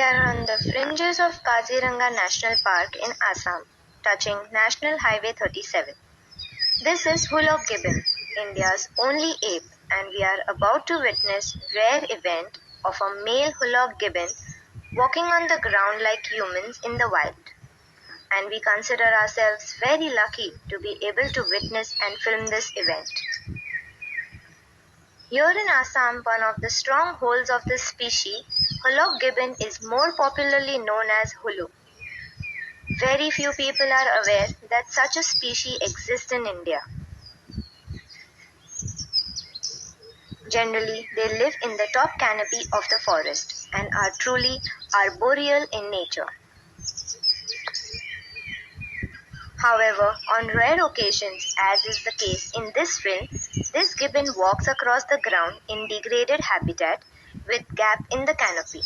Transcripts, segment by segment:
are on the fringes of Kaziranga National Park in Assam, touching National Highway 37. This is hoolock gibbon, India's only ape, and we are about to witness rare event of a male hoolock gibbon walking on the ground like humans in the wild. And we consider ourselves very lucky to be able to witness and film this event. Here in Assam, one of the strongholds of this species, hoolock gibbon is more popularly known as hoolock. Very few people are aware that such a species exists in India. Generally, they live in the top canopy of the forest and are truly arboreal in nature. However, on rare occasions, as is the case in this film, this gibbon walks across the ground in degraded habitat with gap in the canopy.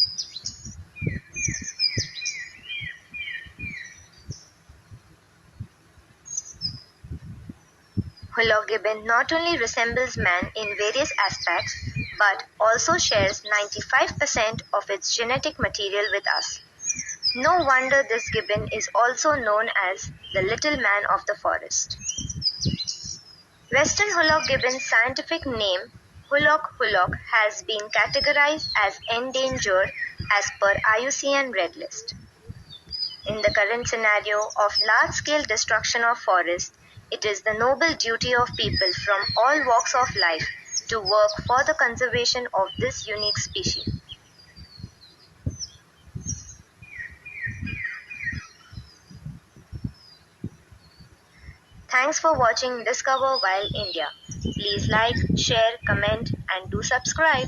Hoolock gibbon not only resembles man in various aspects, but also shares 95% of its genetic material with us. No wonder this gibbon is also known as the little man of the forest. Western hoolock gibbon's scientific name, hoolock has been categorized as endangered as per IUCN Red List. In the current scenario of large-scale destruction of forests, it is the noble duty of people from all walks of life to work for the conservation of this unique species. Thanks for watching Discover Wild India. Please like, share, comment and do subscribe.